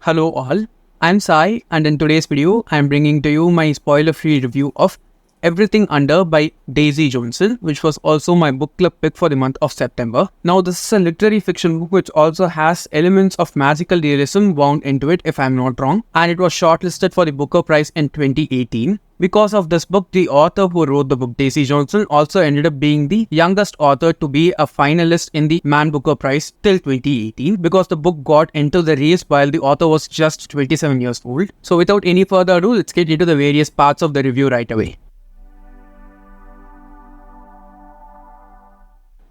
Hello all, I'm Sai and in today's video I'm bringing to you my spoiler-free review of Everything Under by Daisy Johnson, which was also my book club pick for the month of September. Now this is a literary fiction book which also has elements of magical realism wound into it if I'm not wrong, and it was shortlisted for the Booker Prize in 2018. Because of this book, the author who wrote the book, Daisy Johnson, also ended up being the youngest author to be a finalist in the Man Booker Prize till 2018 because the book got into the race while the author was just 27 years old. So without any further ado, let's get into the various parts of the review right away.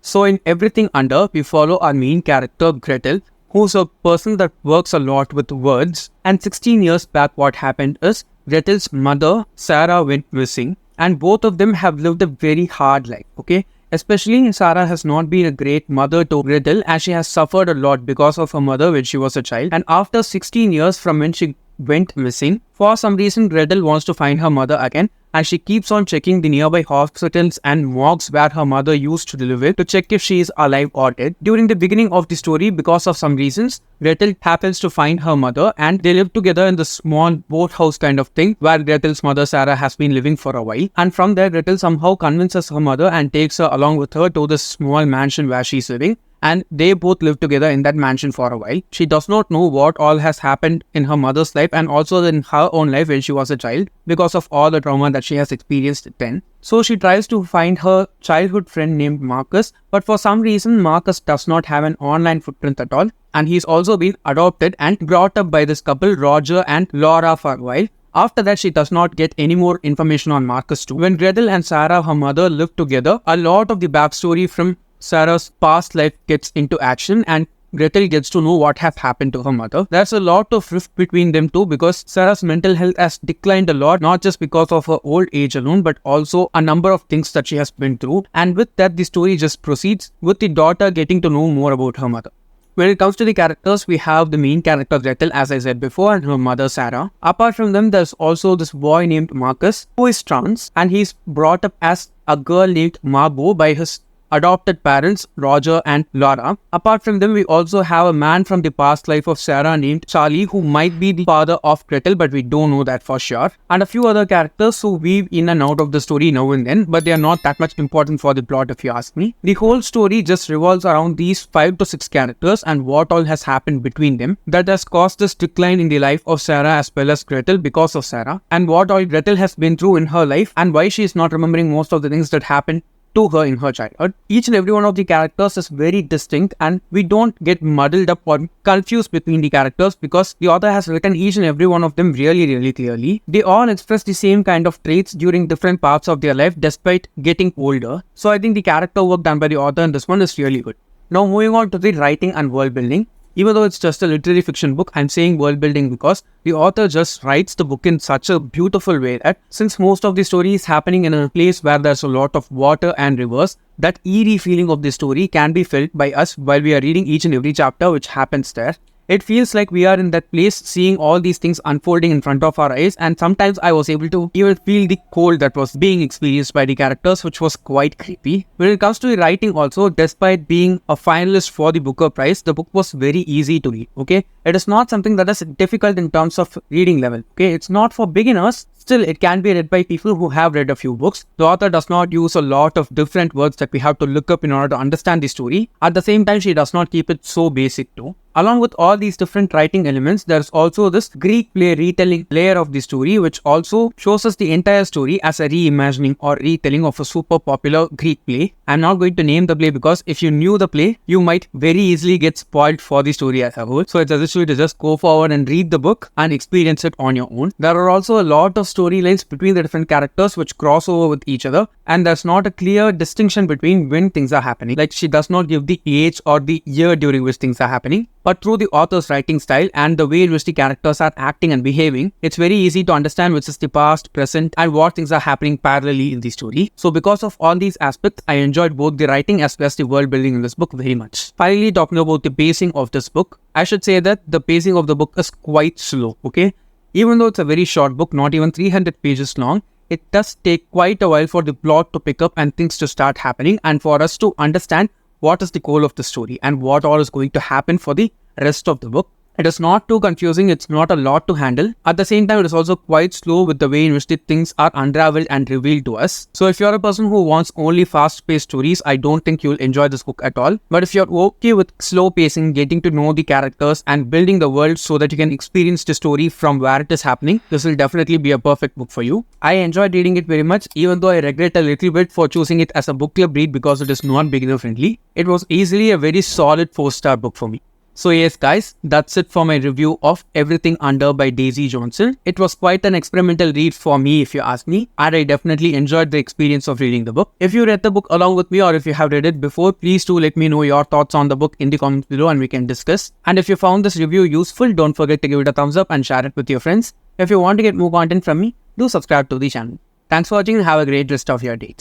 So in Everything Under, we follow our main character Gretel, who's a person that works a lot with words. And 16 years back, what happened is Gretel's mother, Sarah, went missing, and both of them have lived a very hard life, okay? Especially Sarah has not been a great mother to Gretel as she has suffered a lot because of her mother when she was a child. And after 16 years from when she went missing, for some reason Gretel wants to find her mother again, and she keeps on checking the nearby hospitals and morgues where her mother used to live with to check if she is alive or dead. During the beginning of the story, because of some reasons, Gretel happens to find her mother and they live together in the small boathouse kind of thing where Gretel's mother Sarah has been living for a while. And from there, Gretel somehow convinces her mother and takes her along with her to this small mansion where she's living. And they both live together in that mansion for a while. She does not know what all has happened in her mother's life and also in her own life when she was a child because of all the trauma that she has experienced then. So she tries to find her childhood friend named Marcus, but for some reason Marcus does not have an online footprint at all, and he's also been adopted and brought up by this couple Roger and Laura for a while. After that, she does not get any more information on Marcus too. When Gretel and Sarah, her mother, live together, a lot of the backstory from Sarah's past life gets into action and Gretel gets to know what has happened to her mother. There's a lot of rift between them too because Sarah's mental health has declined a lot, not just because of her old age alone, but also a number of things that she has been through. And with that, the story just proceeds with the daughter getting to know more about her mother. When it comes to the characters, we have the main character Gretel, as I said before, and her mother Sarah. Apart from them, there's also this boy named Marcus, who is trans, and he's brought up as a girl named Marbo by his adopted parents Roger and Laura. Apart from them, we also have a man from the past life of Sarah named Charlie, who might be the father of Gretel, but we don't know that for sure. And a few other characters who weave in and out of the story now and then, but they are not that much important for the plot if you ask me. The whole story just revolves around these 5 to 6 characters and what all has happened between them that has caused this decline in the life of Sarah as well as Gretel because of Sarah, and what all Gretel has been through in her life and why she is not remembering most of the things that happened to her in her childhood. Each and every one of the characters is very distinct and we don't get muddled up or confused between the characters because the author has written each and every one of them really clearly. They all express the same kind of traits during different parts of their life despite getting older. So I think the character work done by the author in this one is really good. Now moving on to the writing and world building. Even though it's just a literary fiction book, I'm saying world building because the author just writes the book in such a beautiful way that since most of the story is happening in a place where there's a lot of water and rivers, that eerie feeling of the story can be felt by us while we are reading each and every chapter which happens there. It feels like we are in that place seeing all these things unfolding in front of our eyes, and sometimes I was able to even feel the cold that was being experienced by the characters, which was quite creepy. When it comes to the writing also, despite being a finalist for the Booker Prize, the book was very easy to read, okay? It is not something that is difficult in terms of reading level, okay? It's not for beginners. Still, it can be read by people who have read a few books. The author does not use a lot of different words that we have to look up in order to understand the story. At the same time, she does not keep it so basic too. Along with all these different writing elements, there's also this Greek play retelling layer of the story, which also shows us the entire story as a reimagining or retelling of a super popular Greek play. I'm not going to name the play because if you knew the play, you might very easily get spoiled for the story as a whole. So it's essential to just go forward and read the book and experience it on your own. There are also a lot of storylines between the different characters which cross over with each other, and there's not a clear distinction between when things are happening. Like she does not give the age or the year during which things are happening. But through the author's writing style and the way in which the characters are acting and behaving, it's very easy to understand which is the past, present, and what things are happening parallelly in the story. So because of all these aspects, I enjoyed both the writing as well as the world building in this book very much. Finally, talking about the pacing of this book, I should say that the pacing of the book is quite slow, okay? Even though it's a very short book, not even 300 pages long, it does take quite a while for the plot to pick up and things to start happening and for us to understand what is the goal of the story and what all is going to happen for the rest of the book. It is not too confusing, it's not a lot to handle. At the same time, it is also quite slow with the way in which the things are unraveled and revealed to us. So if you're a person who wants only fast-paced stories, I don't think you'll enjoy this book at all. But if you're okay with slow pacing, getting to know the characters and building the world so that you can experience the story from where it is happening, this will definitely be a perfect book for you. I enjoyed reading it very much, even though I regret a little bit for choosing it as a book club read because it is not beginner friendly. It was easily a very solid 4-star book for me. So yes guys, that's it for my review of Everything Under by Daisy Johnson. It was quite an experimental read for me if you ask me, and I definitely enjoyed the experience of reading the book. If you read the book along with me or if you have read it before, please do let me know your thoughts on the book in the comments below and we can discuss. And if you found this review useful, don't forget to give it a thumbs up and share it with your friends. If you want to get more content from me, do subscribe to the channel. Thanks for watching and have a great rest of your day.